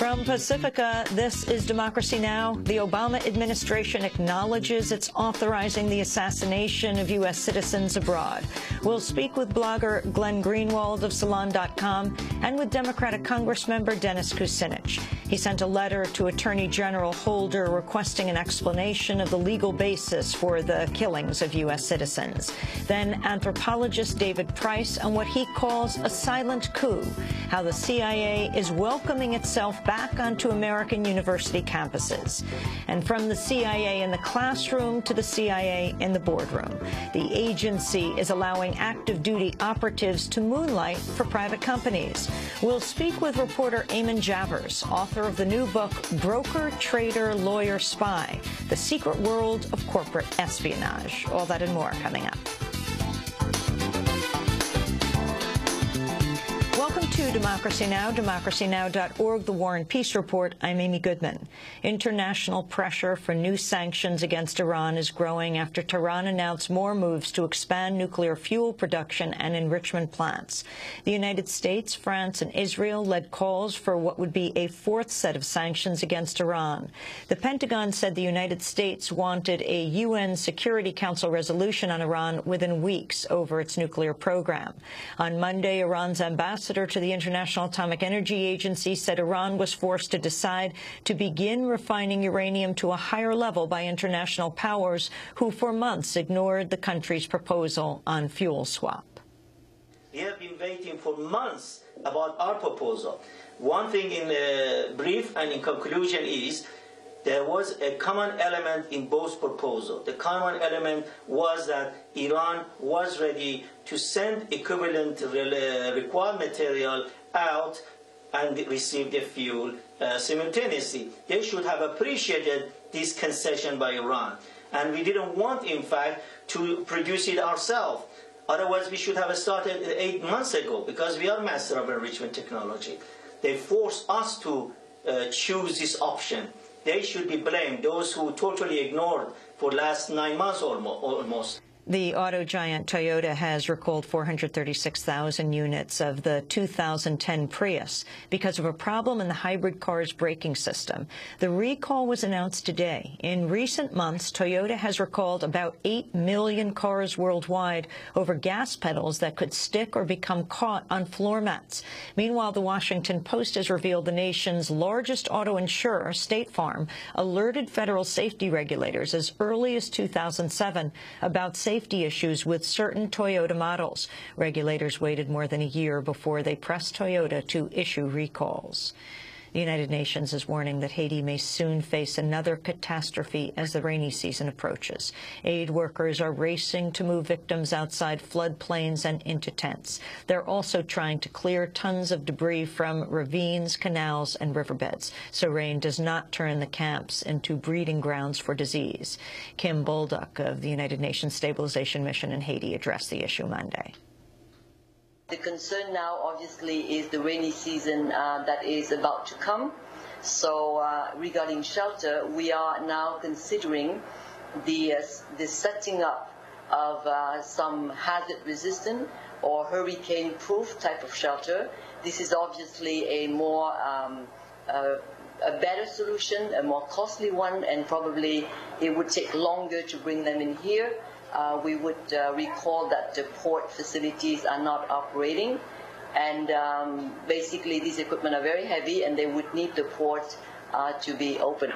From Pacifica, this is Democracy Now! The Obama administration acknowledges it's authorizing the assassination of U.S. citizens abroad. We'll speak with blogger Glenn Greenwald of Salon.com and with Democratic Congressmember Dennis Kucinich. He sent a letter to Attorney General Holder requesting an explanation of the legal basis for the killings of U.S. citizens. Then anthropologist David Price on what he calls a silent coup, how the CIA is welcoming itself back onto American university campuses. And from the CIA in the classroom to the CIA in the boardroom, the agency is allowing active-duty operatives to moonlight for private companies. We'll speak with reporter Eamon Javers, author of the new book, Broker, Trader, Lawyer, Spy, The Secret World of Corporate Espionage. All that and more coming up. Welcome to Democracy Now!, democracynow.org, The War and Peace Report. I'm Amy Goodman. International pressure for new sanctions against Iran is growing after Tehran announced more moves to expand nuclear fuel production and enrichment plants. The United States, France, and Israel led calls for what would be a fourth set of sanctions against Iran. The Pentagon said the United States wanted a UN Security Council resolution on Iran within weeks over its nuclear program. On Monday, Iran's ambassador to the International Atomic Energy Agency said Iran was forced to decide to begin refining uranium to a higher level by international powers who for months ignored the country's proposal on fuel swap. We have been waiting for months about our proposal. One thing in brief and in conclusion is there was a common element in both proposals. The common element was that Iran was ready to send equivalent required material out and receive the fuel simultaneously. They should have appreciated this concession by Iran. And we didn't want, in fact, to produce it ourselves. Otherwise, we should have started 8 months ago, because we are master of enrichment technology. They forced us to choose this option. They should be blamed, those who totally ignored for the last 9 months almost. The auto giant Toyota has recalled 436,000 units of the 2010 Prius because of a problem in the hybrid car's braking system. The recall was announced today. In recent months, Toyota has recalled about 8 million cars worldwide over gas pedals that could stick or become caught on floor mats. Meanwhile, the Washington Post has revealed the nation's largest auto insurer, State Farm, alerted federal safety regulators as early as 2007 about safety issues with certain Toyota models. Regulators waited more than a year before they pressed Toyota to issue recalls. The United Nations is warning that Haiti may soon face another catastrophe as the rainy season approaches. Aid workers are racing to move victims outside floodplains and into tents. They're also trying to clear tons of debris from ravines, canals, and riverbeds, so rain does not turn the camps into breeding grounds for disease. Kim Bolduc of the United Nations Stabilization Mission in Haiti addressed the issue Monday. The concern now, obviously, is the rainy season that is about to come. So regarding shelter, we are now considering the setting up of some hazard-resistant or hurricane-proof type of shelter. This is obviously a more a better solution, a more costly one, and probably it would take longer to bring them in here. We would recall that the port facilities are not operating, and basically these equipment are very heavy and they would need the port to be open,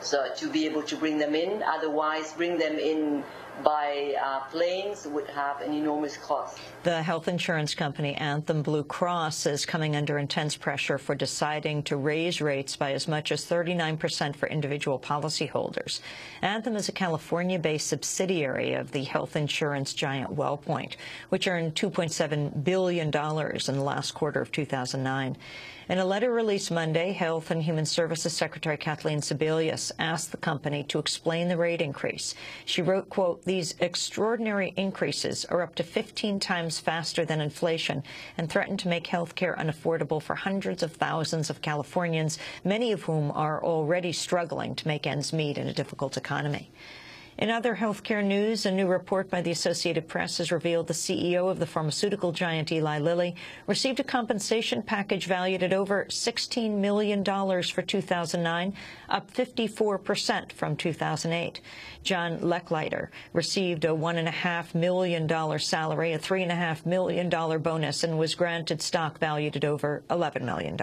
so to be able to bring them in. Otherwise, bring them in by planes would have an enormous cost. The health insurance company Anthem Blue Cross is coming under intense pressure for deciding to raise rates by as much as 39% for individual policyholders. Anthem is a California-based subsidiary of the health insurance giant WellPoint, which earned $2.7 billion in the last quarter of 2009. In a letter released Monday, Health and Human Services Secretary Kathleen Sebelius asked the company to explain the rate increase. She wrote, quote, "These extraordinary increases are up to 15 times faster than inflation and threaten to make health care unaffordable for hundreds of thousands of Californians, many of whom are already struggling to make ends meet in a difficult economy." In other healthcare news, a new report by the Associated Press has revealed the CEO of the pharmaceutical giant Eli Lilly received a compensation package valued at over $16 million for 2009, up 54% from 2008. John Lechleiter received a $1.5 million salary, a $3.5 million bonus, and was granted stock valued at over $11 million.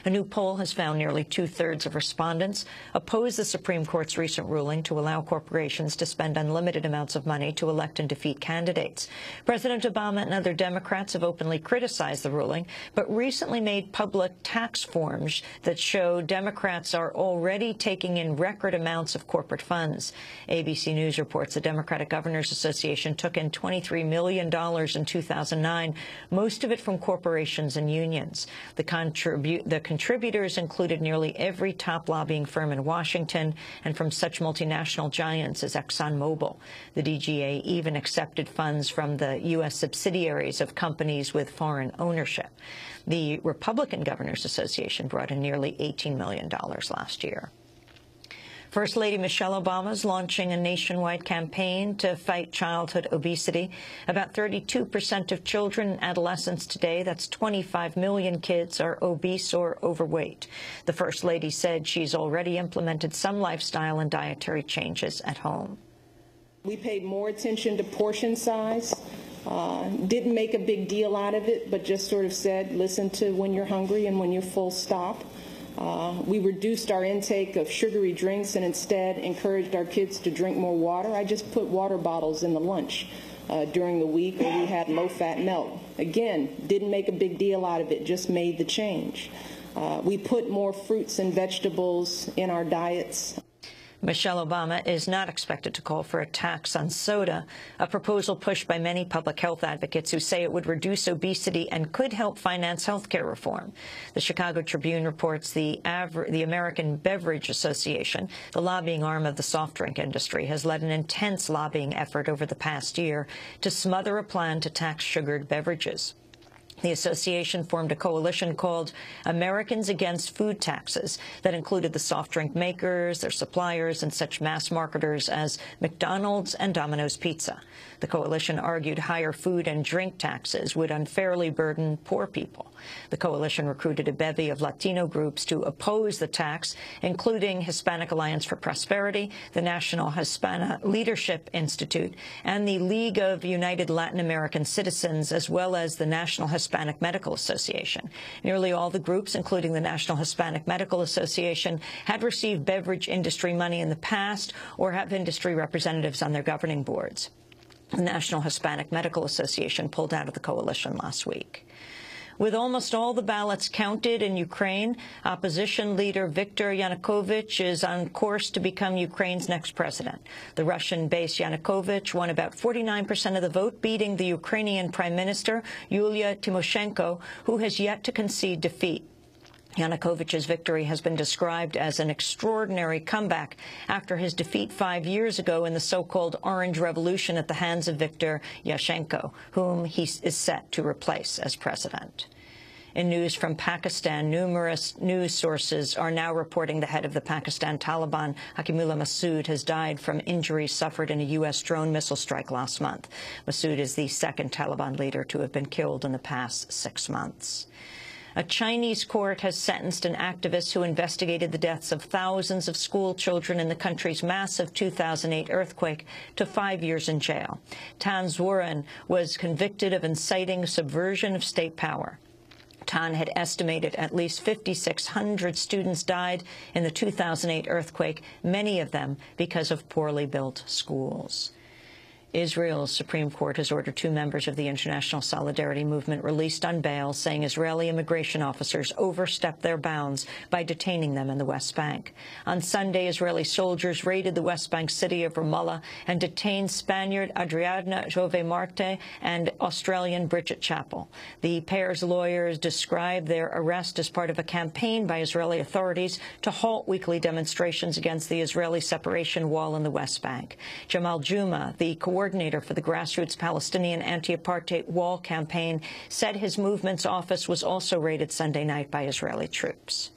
A new poll has found nearly two-thirds of respondents oppose the Supreme Court's recent ruling to allow corporations to spend unlimited amounts of money to elect and defeat candidates. President Obama and other Democrats have openly criticized the ruling, but recently made public tax forms that show Democrats are already taking in record amounts of corporate funds. ABC News reports the Democratic Governors Association took in $23 million in 2009, most of it from corporations and unions. The contributors included nearly every top lobbying firm in Washington and from such multinational giants as ExxonMobil. The DGA even accepted funds from the U.S. subsidiaries of companies with foreign ownership. The Republican Governors Association brought in nearly $18 million last year. First Lady Michelle Obama is launching a nationwide campaign to fight childhood obesity. About 32% of children and adolescents today, that's 25 million kids, are obese or overweight. The First Lady said she's already implemented some lifestyle and dietary changes at home. We paid more attention to portion size. Didn't make a big deal out of it, but just sort of said, listen to when you're hungry and when you're full, stop. We reduced our intake of sugary drinks and instead encouraged our kids to drink more water. I just put water bottles in the lunch during the week where we had low-fat milk. Again, didn't make a big deal out of it, just made the change. We put more fruits and vegetables in our diets. Michelle Obama is not expected to call for a tax on soda, a proposal pushed by many public health advocates who say it would reduce obesity and could help finance health care reform. The Chicago Tribune reports the American Beverage Association, the lobbying arm of the soft drink industry, has led an intense lobbying effort over the past year to smother a plan to tax sugared beverages. The association formed a coalition called Americans Against Food Taxes that included the soft drink makers, their suppliers, and such mass marketers as McDonald's and Domino's Pizza. The coalition argued higher food and drink taxes would unfairly burden poor people. The coalition recruited a bevy of Latino groups to oppose the tax, including Hispanic Alliance for Prosperity, the National Hispanic Leadership Institute, and the League of United Latin American Citizens, as well as the National Hispanic Medical Association. Nearly all the groups, including the National Hispanic Medical Association, had received beverage industry money in the past or have industry representatives on their governing boards. The National Hispanic Medical Association pulled out of the coalition last week. With almost all the ballots counted in Ukraine, opposition leader Viktor Yanukovych is on course to become Ukraine's next president. The Russian-based Yanukovych won about 49% of the vote, beating the Ukrainian Prime Minister Yulia Tymoshenko, who has yet to concede defeat. Yanukovych's victory has been described as an extraordinary comeback after his defeat 5 years ago in the so-called Orange Revolution at the hands of Viktor Yushchenko, whom he is set to replace as president. In news from Pakistan, numerous news sources are now reporting the head of the Pakistan Taliban, Hakimullah Masood, has died from injuries suffered in a U.S. drone missile strike last month. Masood is the second Taliban leader to have been killed in the past 6 months. A Chinese court has sentenced an activist who investigated the deaths of thousands of school children in the country's massive 2008 earthquake to 5 years in jail. Tan Zuoren was convicted of inciting subversion of state power. Tan had estimated at least 5,600 students died in the 2008 earthquake, many of them because of poorly built schools. Israel's Supreme Court has ordered 2 members of the International Solidarity Movement released on bail, saying Israeli immigration officers overstepped their bounds by detaining them in the West Bank. On Sunday, Israeli soldiers raided the West Bank city of Ramallah and detained Spaniard Adriana Jove Marte and Australian Bridget Chappell. The pair's lawyers described their arrest as part of a campaign by Israeli authorities to halt weekly demonstrations against the Israeli separation wall in the West Bank. Jamal Juma, the coordinator for the grassroots Palestinian anti-apartheid wall campaign, said his movement's office was also raided Sunday night by Israeli troops.